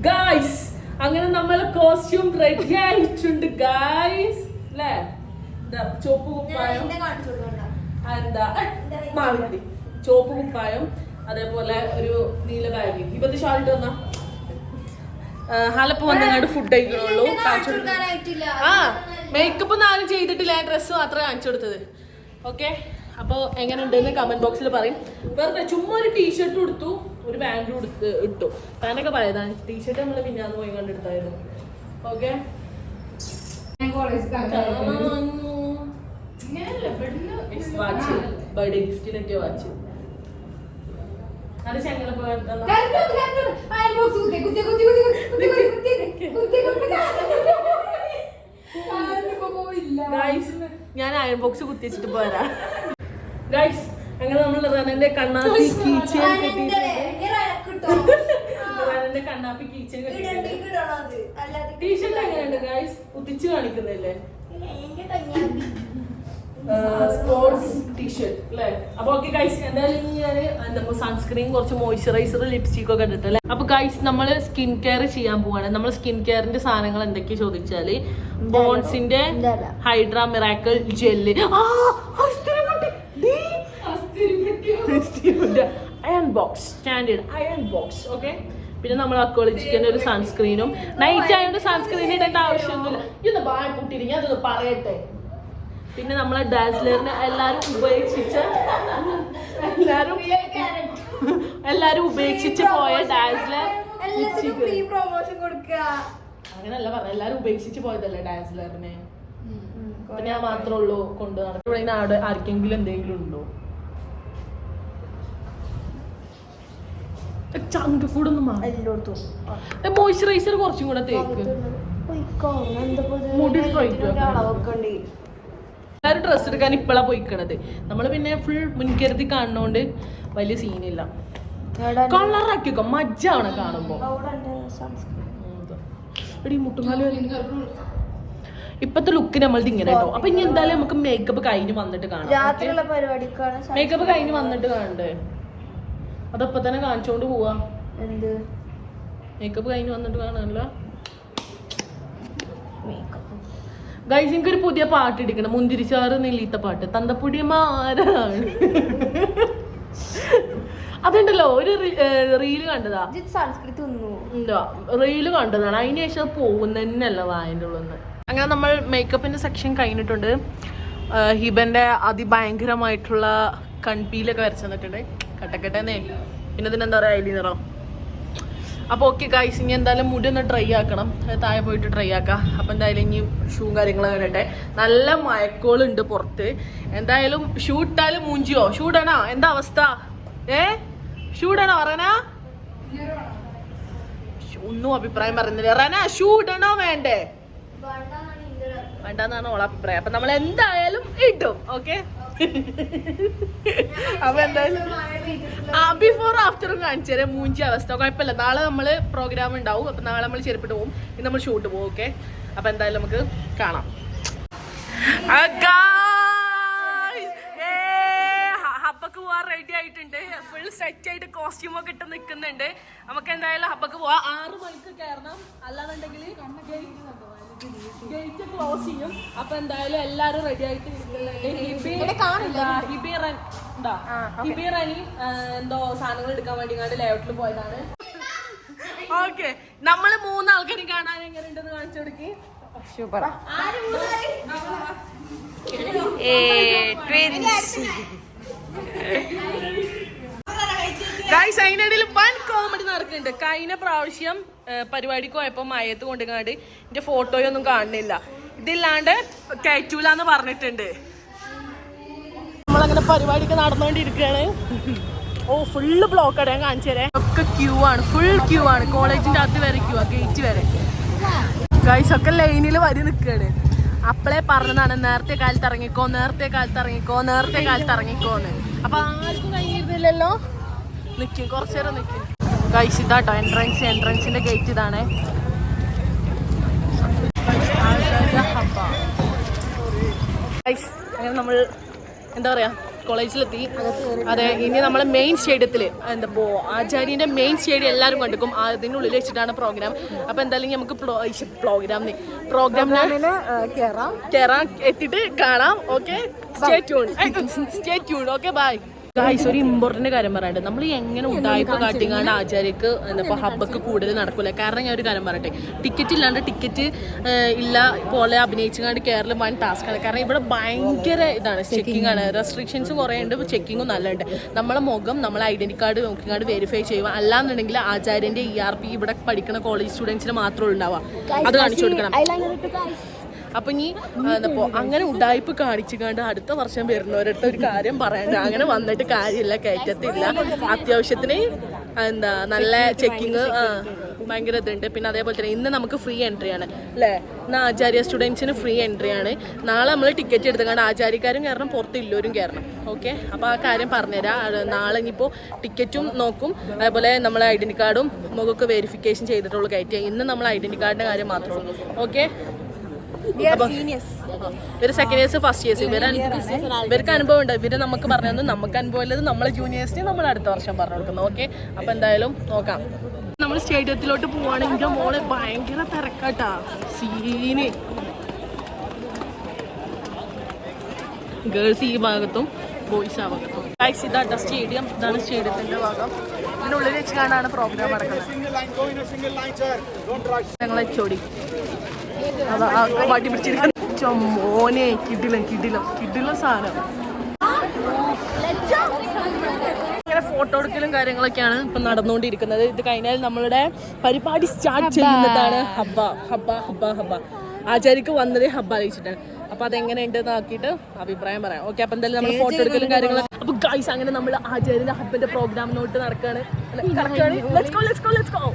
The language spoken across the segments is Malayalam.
ഗായ്സ് അങ്ങനെ നമ്മളെ കോസ്റ്റ്യൂം റെഡി ആയിട്ടുണ്ട് ഗായ്സ് അല്ലേ? ചോപ്പ് കുപ്പായം, എന്താ മാവിട്ടി ചോപ്പ് കുപ്പായം, അതേപോലെ ഒരു നീല ബാഗ്. ഇപ്പത്തെ ഷാൾട്ട് വന്നാ ഹാലപ്പ് വന്നങ്ങാണ്ട് ഫുഡ് കഴിക്കണുള്ളൂ. ആ മേക്കപ്പ് ഒന്നും ആരും ചെയ്തിട്ടില്ല, ഡ്രസ്സ് മാത്രമേ കാണിച്ചു കൊടുത്തത്. ഓക്കെ, അപ്പോൾ എങ്ങനെ ഉണ്ടെന്ന് കമന്റ് ബോക്സിൽ പറയും. വെറുതെ ചുമ്മാ ഒരു ടീഷർട്ട് കൊടുത്തു, ഒരു പാൻറ്റും ഇട്ടു. പാൻറ്റൊക്കെ പഴയതാണ്, ടീഷർട്ട് നമ്മൾ പിന്നാന്ന് പോയി കണ്ടെടുത്തായിരുന്നു. ഓക്കെ, വാച്ച് ബർത്ത്ഡേ ഗിഫ്റ്റിനൊക്കെ വാച്ച്. അത് ഞങ്ങളെ ഞാൻ അയൺ ബോക്സ് കുത്തിച്ചിട്ട് പോരാ ഗൈസ്. അങ്ങനെ നമ്മൾ റനന്റെ കണ്ണാപ്പി കീച്ചെയിൻ റനന്റെ കണ്ണാപ്പി കീച്ചെയിൻ ടീഷർട്ട് എങ്ങനെയുണ്ട് ഗൈസ്? കുത്തിച്ച് കാണിക്കുന്നില്ലേ? സ്പോർട്സ് ടീഷർട്ട് അല്ലേ? അപ്പൊ ഓക്കെ ഗൈസ്, എന്തായാലും ഞാൻ എന്താ സൺസ്ക്രീൻ, കുറച്ച് മോയ്സ്ചറൈസർ, ലിപ്സ്റ്റിക് ഒക്കെ ഇട്ടിട്ടല്ലേ. അപ്പൊ ഗൈസ് നമ്മൾ സ്കിൻ കെയർ ചെയ്യാൻ പോവാണ്. നമ്മൾ സ്കിൻ കെയറിന്റെ സാധനങ്ങൾ എന്തൊക്കെയാ ചോദിച്ചാല് ബോൺസിന്റെ hydra miracle gel, iron box, standard iron box. Okay, പിന്നെ നമ്മൾ അക്കോളജിക്കന്റെ ഒരു സൺസ്ക്രീനും. നൈറ്റ് ആയതുകൊണ്ട് സൺസ്ക്രീൻ ഇടേണ്ട ആവശ്യമൊന്നുമില്ല. ഇതൊന്ന് ബാ കൂട്ടിയിട്ട് ഞാൻ അതൊന്ന് പറയട്ടെ. പിന്നെ നമ്മളെ ഡാസ്ലറിനെ എല്ലാരും ഉപേക്ഷിച്ച് പോയ ഡാസ്ലർ അങ്ങനല്ല പറഞ്ഞ, എല്ലാരും ഉപേക്ഷിച്ച് പോയതല്ലേ ഡാസ്ലറിനെ. അപ്പൊ ഞാൻ മാത്രമേ ഉള്ളൂ കൊണ്ട് നടക്കും. അവിടെ ആർക്കെങ്കിലും എന്തെങ്കിലും ഉണ്ടോ? ചങ്ക് കൂടെ ഒന്ന് മോയ്സ്ചറൈസർ കുറച്ചും കൂടെ തേക്ക്. മുടി എല്ലാവരും ഡ്രസ്സ് എടുക്കാൻ ഇപ്പോഴാണ് പോയിക്കണത്. നമ്മള് പിന്നെ ഫുൾ മുൻകരുതി കാണുന്നോണ്ട് വലിയ സീനില്ല. കളറാക്കിക്കോ, മജ്ജാണ് കാണുമ്പോ. ഇപ്പത്തെ ലുക്ക് നമ്മളത് ഇങ്ങനെ കേട്ടോ. അപ്പൊ ഇനി എന്തായാലും നമുക്ക് മേക്കപ്പ് കഴിഞ്ഞ് വന്നിട്ട് കാണാം. മേക്കപ്പ് കഴിഞ്ഞ് വന്നിട്ട് കാണണ്ടേ? അതപ്പൊ തന്നെ കാണിച്ചോണ്ട് പോവാ. മേക്കപ്പ് കഴിഞ്ഞ് വന്നിട്ട് കാണാനല്ലോ ഗൈസ്. എനിക്കൊരു പുതിയ പാട്ട് ഇടിക്കണം, മുന്തിരിച്ചാറ് നെല്ലീത്ത പാട്ട്, തന്തപ്പൊടിയമാരാണ്. അതുണ്ടല്ലോ, ഒരു റീല് കണ്ടതാ, റീല് കണ്ടതാണ്. അതിന് ശേഷം പോകുന്നതന്നെയല്ല വായന്റെ ഉള്ളിൽ. അങ്ങനെ നമ്മൾ മേക്കപ്പിന്റെ സെക്ഷൻ കഴിഞ്ഞിട്ടുണ്ട്. ഹിബന്റെ അതിഭയങ്കരമായിട്ടുള്ള കൺപീലൊക്കെ വരച്ചു തന്നിട്ടുണ്ട്. കട്ടക്കട്ടെന്നേ. പിന്നെ ഇതിനെന്താ പറയാ, ഐലൈനറോ. അപ്പോൾ ഓക്കെ ഗൈസ്, ഇനി എന്തായാലും മുടി ഒന്ന് ട്രൈ ആക്കണം. താഴെ പോയിട്ട് ട്രൈ ആക്കാം. അപ്പം എന്തായാലും ഇനി ഷൂ കാര്യങ്ങളൊക്കെ ഇടട്ടെ. നല്ല മയക്കോളുണ്ട് പുറത്ത്. എന്തായാലും ഷൂ ഇട്ടാലും മൂഞ്ചിയോ? ഷൂ ഇടണോ? എന്താ അവസ്ഥ? ഷൂ ഇടണോ റന? ഒന്നും അഭിപ്രായം പറയുന്നില്ല. റന ഷൂ ഇടണോ വേണ്ടേ? വേണ്ടെന്നാണ് ഓളെ അഭിപ്രായം. അപ്പം നമ്മൾ എന്തായാലും ഇടും. ഓക്കെ, അപ്പൊ എന്തായാലും ബിഫോർ ആഫ്റ്ററും കാണിച്ചു തരാം മൂഞ്ചി അവസ്ഥ. കുഴപ്പമില്ല, നാളെ നമ്മള് പ്രോഗ്രാം ഉണ്ടാവും. അപ്പൊ നാളെ നമ്മൾ ചെരുപ്പിട്ട് പോകും, ഇന്ന് നമ്മൾ ഷൂട്ട് പോകും. ഓക്കെ, അപ്പൊ എന്തായാലും നമുക്ക് കാണാം. ഹബ്ബക്ക് പോവാൻ റെഡി ആയിട്ടുണ്ട്. ഫുൾ സെറ്റ് ആയിട്ട് കോസ്റ്റ്യൂം ഒക്കെ ഇട്ട് നിൽക്കുന്നുണ്ട്. നമുക്ക് എന്തായാലും ഹബ്ബക്ക് പോവാം. 6 മണിക്ക് കയറണം, അല്ലാന്നുണ്ടെങ്കിൽ ഗേറ്റ് ക്ലോസ് ചെയ്യും. അപ്പൊ എന്തായാലും എല്ലാരും റെഡി ആയിട്ട് ഹിബിറനി എന്തോ സാധനങ്ങൾ എടുക്കാൻ വേണ്ടി ലേഔട്ടിൽ പോയതാണ്. ഓക്കെ, നമ്മള് 3 ആൾക്കാരും കാണാൻ എങ്ങനെ ഉണ്ടെന്ന് കാണിച്ചു കൊടുക്കി. സൂപ്പർ. ഗൈസ്, അതിനിടയിൽ വൻ കോമഡി നടക്കുന്നുണ്ട്. കഴിഞ്ഞ പ്രാവശ്യം പരിപാടിക്ക് പോയപ്പോ മയത്ത് കൊണ്ടുങ്ങാണ്ട് എന്റെ ഫോട്ടോയൊന്നും കാണുന്നില്ല. ഇതില്ലാണ്ട് കയറ്റൂലെന്ന് പറഞ്ഞിട്ടുണ്ട്. നമ്മളങ്ങനെ പരിപാടിക്ക് നടന്നുകൊണ്ടിരിക്കുകയാണ്. ഓ, ഫുള്ള് ബ്ലോക്ക് ആണ്. ഞാൻ കാണിച്ചു തരാം. ഒക്കെ ക്യൂ ആണ്, ഫുൾ ക്യൂ ആണ്. കോളേജിന്റെ അകത്ത് വരെ ക്യൂ ആ, ഗേറ്റ് വരെ. ഗൈസ് ഒക്കെ ലൈനിൽ വരി നിൽക്കുകയാണ്. അപ്പളേ പറഞ്ഞതാണ് നേരത്തെ കാലത്ത് ഇറങ്ങിക്കോ, നേരത്തെ കാലത്ത് ഇറങ്ങിക്കോ, നേരത്തെ കാലത്ത് ഇറങ്ങിക്കോന്ന്. അപ്പൊ ആർക്കും കഴിഞ്ഞിരുന്നില്ലല്ലോ. നിൽക്കും, കുറച്ചു നേരം നിൽക്കും. ഗൈസ് ഇതാട്ടോ എൻട്രൻസിന്റെ ഗേറ്റ് ഇതാണ്. ഗൈസ് അങ്ങനെ നമ്മൾ എന്താ പറയാ കോളേജിലെത്തി. അതെ, ഇനി നമ്മൾ മെയിൻ സ്റ്റേഡിയത്തിൽ എന്താ ആചാര്യൻ്റെ മെയിൻ സ്റ്റേഡിയം എല്ലാവരും കണ്ടിക്കും. അതിനുള്ളിൽ വെച്ചിട്ടാണ് പ്രോഗ്രാം. അപ്പോൾ എന്തായാലും നമുക്ക് പ്രോഗ്രാമിന് കയറാം, എത്തിയിട്ട് കാണാം. Okay, stay tune. Okay, bye guys. ഒരു ഇമ്പോർട്ടൻ്റ് കാര്യം പറയാനുണ്ട്. നമ്മൾ എങ്ങനെ ഉടായ്പ കാട്ടിങ്ങാണ്ട് ആചാര്യക്ക് എന്താ ഹബ്ബക്ക് കൂടുതൽ നടക്കില്ല. കാരണം ഞാൻ ഒരു കാര്യം പറയട്ടെ, ടിക്കറ്റ് ഇല്ലാണ്ട് ടിക്കറ്റ് ഇല്ല പോലെ അഭിനയിച്ചുകൊണ്ട് കയറൽ വൺ ടാസ്ക്കാണ്. കാരണം ഇവിടെ ഭയങ്കര ഇതാണ്, ചെക്കിംഗ് ആണ്, റെസ്ട്രിക്ഷൻസ് കുറേ ഉണ്ട്, ചെക്കിങ്ങും നല്ലുണ്ട്. നമ്മളെ മുഖം, നമ്മളെ ഐഡൻറ്റി കാർഡ് നോക്കിക്കാണ്ട് വെരിഫൈ ചെയ്യുക. അല്ലാന്നുണ്ടെങ്കിൽ ആചാര്യൻ്റെ ERP ഇവിടെ പഠിക്കുന്ന കോളേജ് സ്റ്റുഡൻസിന് മാത്രമേ ഉണ്ടാവുക, അത് കാണിച്ചു കൊടുക്കണം. അപ്പം ഇനി എന്താ അങ്ങനെ ഉടായ്പ് കാണിച്ചുകൊണ്ട് അടുത്ത വർഷം വരുന്നവരടുത്ത് ഒരു കാര്യം പറയാണ്ട് അങ്ങനെ വന്നിട്ട് കാര്യമില്ല, കയറ്റത്തില്ല. അത്യാവശ്യത്തിന് എന്താ നല്ല ചെക്കിങ് ഭയങ്കര ഇതുണ്ട്. പിന്നെ അതേപോലെ തന്നെ ഇന്ന് നമുക്ക് ഫ്രീ എൻട്രി ആണ് അല്ലേ? ഇന്ന് ആചാര്യ സ്റ്റുഡൻസിന് ഫ്രീ എൻട്രി ആണ്. നാളെ നമ്മൾ ടിക്കറ്റ് എടുത്തുകൊണ്ട് ആചാര്യക്കാരും കയറണം, പുറത്തില്ലോരും കയറണം. ഓക്കെ, അപ്പോൾ ആ കാര്യം പറഞ്ഞുതരാം. നാളെ ഇനിയിപ്പോൾ ടിക്കറ്റും നോക്കും, അതേപോലെ നമ്മളെ ഐഡൻറ്റി കാർഡും മുഖമൊക്കെ വെരിഫിക്കേഷൻ ചെയ്തിട്ടുള്ളൂ കയറ്റിയ. ഇന്ന് നമ്മൾ ഐഡൻറ്റി കാർഡിൻ്റെ കാര്യം മാത്രമേ ഉള്ളൂ. ഓക്കെ, ഇവര് സെക്കൻഡ് ഇയേഴ്സ് ഫസ്റ്റ് ഇയേഴ്സ് ഇവർക്ക് അനുഭവം ഉണ്ട്. ഇവര് നമുക്ക് പറഞ്ഞു, നമുക്ക് അനുഭവം ഇല്ലത് നമ്മളെ ജൂനിയേഴ്സിന് നമ്മൾ അടുത്ത വർഷം പറഞ്ഞു കൊടുക്കുന്നു. ഓക്കെ, അപ്പൊ എന്തായാലും നോക്കാം. നമ്മൾ സ്റ്റേഡിയത്തിലോട്ട് പോവാണെങ്കിൽ മോളെ ഭയങ്കര തിരക്കാട്ടാ, സീന്. ഗേൾസ് ഈ ഭാഗത്തും ബോയ്സ് ആ ഭാഗത്തും. ഗൈസ്, ഇതാട്ടോ സ്റ്റേഡിയം, ഇതാണ് സ്റ്റേഡിയത്തിന്റെ ഭാഗം. ഇതിനുള്ളിൽ വെച്ച് കാണാണ് പ്രോഗ്രാം നടക്കുന്നത്. ഞങ്ങളെ ചോടി മാറ്റി പിടിച്ചിരിക്കുന്ന മോനെ, കിടിലം സാധനം. ഇങ്ങനെ ഫോട്ടോ എടുക്കലും കാര്യങ്ങളൊക്കെയാണ് ഇപ്പൊ നടന്നുകൊണ്ടിരിക്കുന്നത്. ഇത് കഴിഞ്ഞാൽ നമ്മളുടെ പരിപാടി സ്റ്റാർട്ട് ചെയ്യുന്നതാണ്. ഹബ്ബ ആചാര്യക്ക് വന്നതേ ഹബ്ബ ആലോചിച്ചിട്ടാണ്. അപ്പൊ അതെങ്ങനെയുണ്ട് നോക്കിയിട്ട് അഭിപ്രായം പറയാം. ഓക്കെ, അപ്പൊ എന്തായാലും നമ്മൾ ഫോട്ടോ എടുക്കലും കാര്യങ്ങളൊക്കെ. അപ്പൊ ഗൈസ്, അങ്ങനെ നമ്മൾ ആചാര്യന്റെ ഹബ്ബിന്റെ പ്രോഗ്രാമിനോട്ട് നടക്കാണ്. Let's go.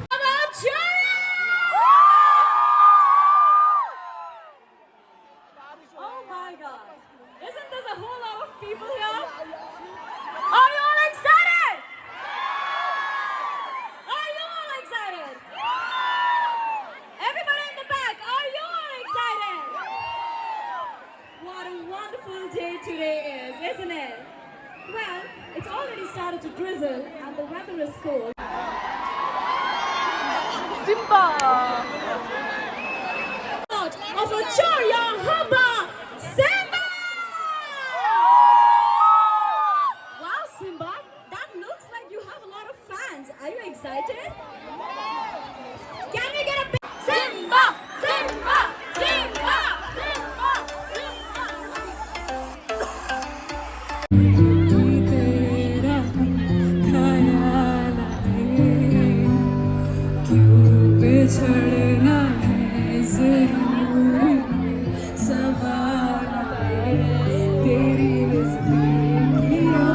Today is, isn't it? Well, it's already started to drizzle and the weather is cold. Simba! Of a Choya Hubba Simba! Wow, Simba, that looks like you have a lot of fans. Are you excited? Can we get a big Simba! Simba! Simba! छड़ना है ज़रूरी सवाल तेरी नज़दीकियों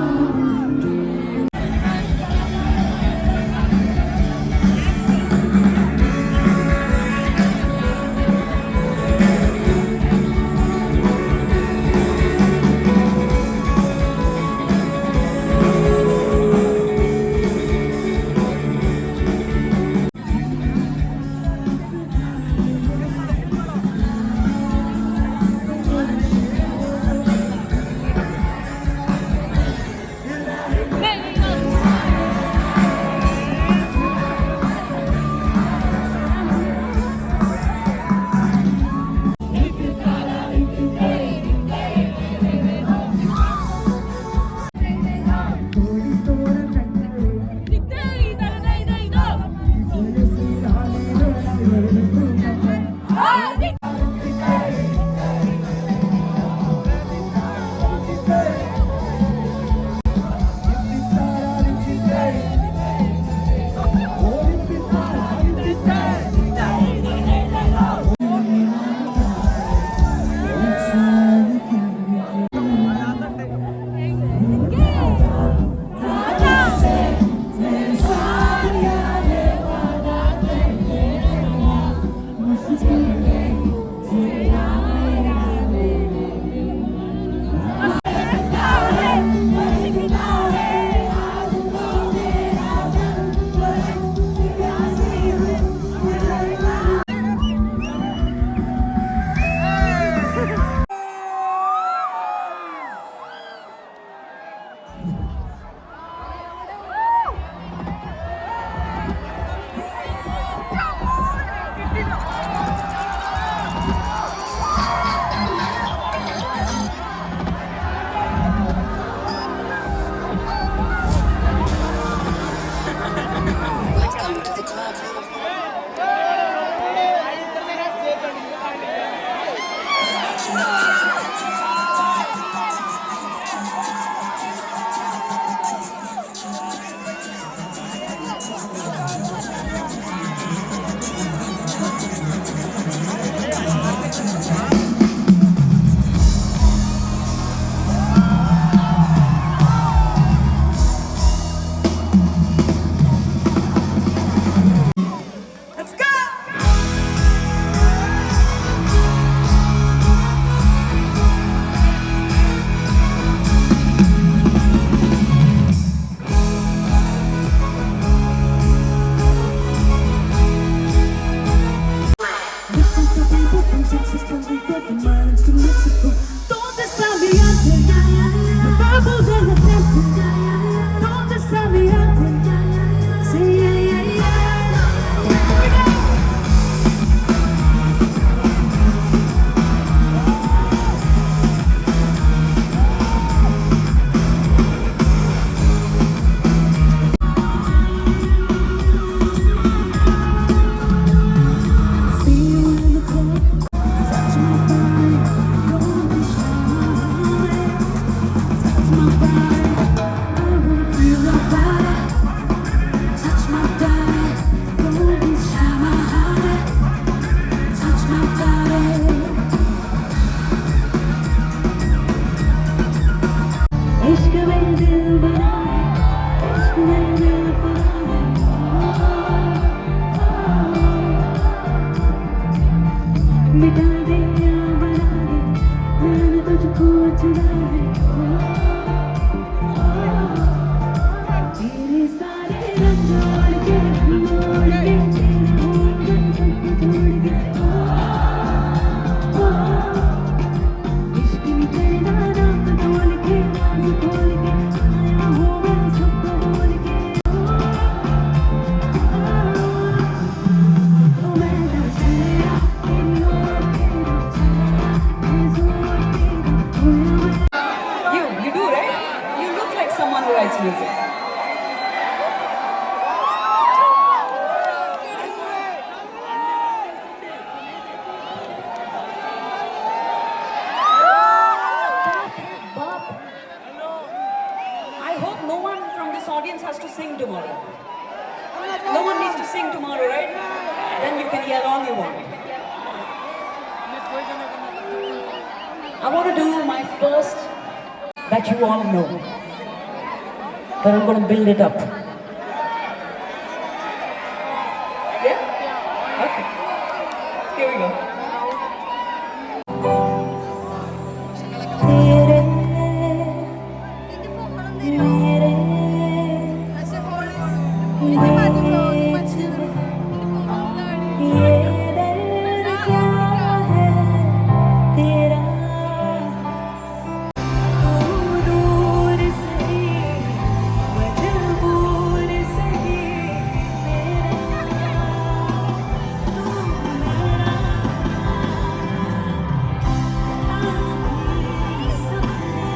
जुदा है तेरे सारे रंग जोड़ के मोड़ के तेरे होंठ सबको जोड़ के इश्क में तेरा नाम बोल के राज खोल के आया हूँ मैं सबको बोल के ओ मैं ना चलेगा तेरी ओर तेरा चलेगा मैं जोर तेरा खोया मैं You do, right? You look like someone who writes music. Bob, I hope no one from this audience has to sing tomorrow. No one needs to sing tomorrow, right? Then you can yell all you want. I want to do my first that you all know. But I'm going to build it up. Yeah? Okay. Here we go. तेरे मेरे बीच ये दर्द क्या है तेरा तू दूर सही मजबूर सही मेरा तू मेरा आखिरी सपने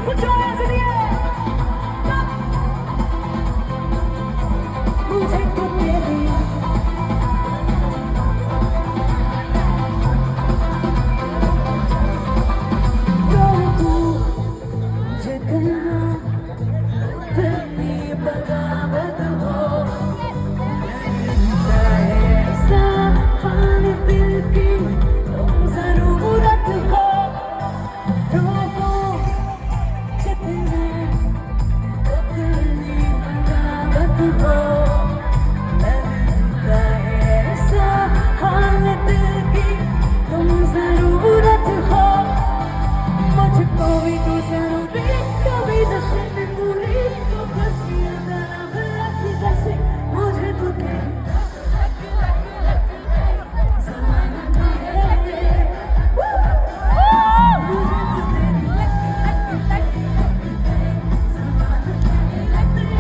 Put your hands in the air. मुझे तो तेरी तू जितना तेरी बगावत हो लगता है ऐसा हाल दिल की तुम जरूरत हो रोको जितना तेरी बगावत हो लगता है ऐसा हाल दिल की तुम जरूरत हो मुझको भी तो जरूरी कभी नशे में पूरी तो बस ये तेरा भला की जैसे मुझे तो तेरी ज़माना नहीं है मुझे तो तेरी ज़माना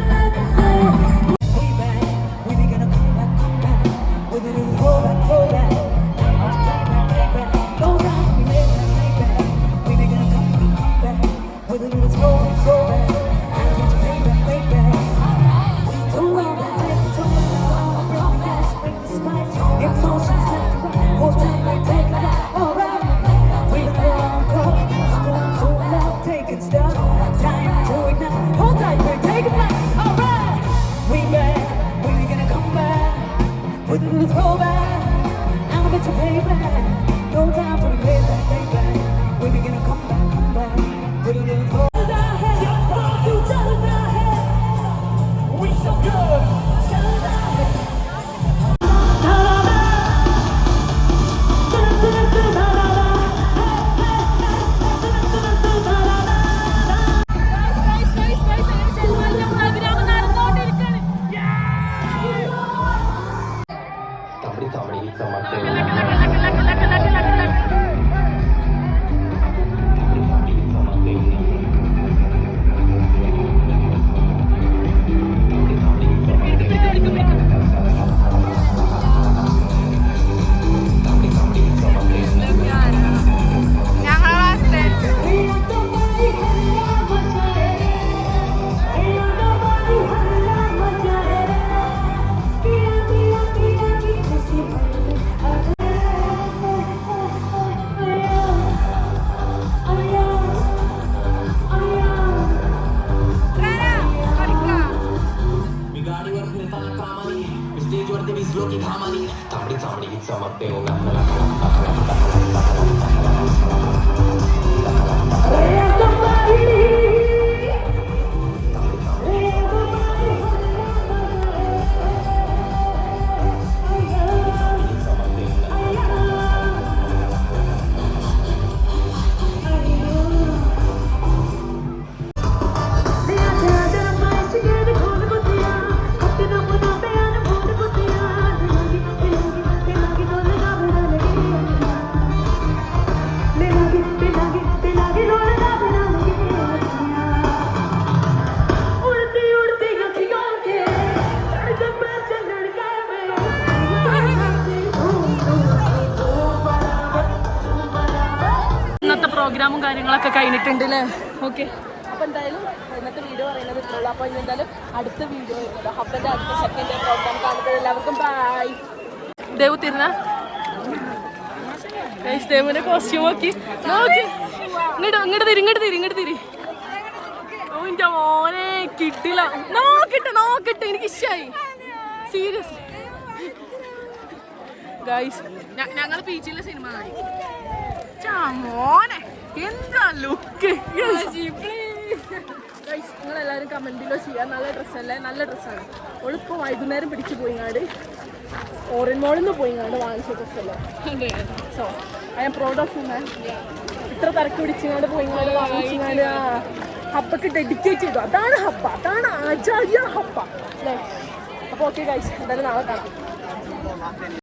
नहीं है ഇന്നത്തെ പ്രോഗ്രാമും കാര്യങ്ങളൊക്കെ കഴിഞ്ഞിട്ടുണ്ട് അല്ലേ? ഓക്കെ, അപ്പോൾ എന്തായാലും ഇന്നത്തെ വീഡിയോ പറയുന്നത് ഇത്രയുള്ളൂ. അപ്പോൾ ഇനി എന്തായാലും അടുത്ത വീഡിയോ വരുന്നത് ഹബ്ബൻ്റെ അടുത്ത സെക്കൻഡ് ഡേ പ്രോഗ്രാം കാണുന്നത്. എല്ലാവർക്കും ബൈ. ദേവ് തിരുന്ന ദേവിന്റെ കോസ്റ്റ്യൂം നോക്കി ഇങ്ങോട്ട് തിരി. ഓ എൻ്റെ മോനെ കിട്ടില്ല. നോക്കട്ടെ എനിക്ക് ഇഷ്ടമായി. സീരിയസ് ഗൈസ്, ഞങ്ങൾ പീച്ചിലെ സിനിമ കാണി. മോനെ എന്താ ലുക്ക്. നിങ്ങളെല്ലാവരും കമൻറ്റിലോ ചെയ്യാം. നല്ല ഡ്രസ്സല്ലേ? നല്ല ഡ്രസ്സാണ്. ഓളിപ്പോൾ വൈകുന്നേരം പിടിച്ച് പോയിങ്ങാണ്ട് ഓറഞ്ച് മോളിൽ നിന്ന് പോയിങ്ങാണ്ട് വാങ്ങിച്ച ഡ്രസ്സല്ലേ. So I am proud of you man. ഇത്ര തിരക്ക് പിടിച്ചിങ്ങാണ്ട് പോയിങ്ങാണ്ട് വാങ്ങിച്ചിങ്ങാണ്ട് ഹബ്ബക്ക് ഡെഡിക്കേറ്റ് ചെയ്തു. അതാണ് ഹബ്ബ, അതാണ് ആചാര്യ ഹബ്ബ അല്ലേ? അപ്പോൾ ഓക്കെ ഗൈസ്, എന്തായാലും നാളെ കാണാം.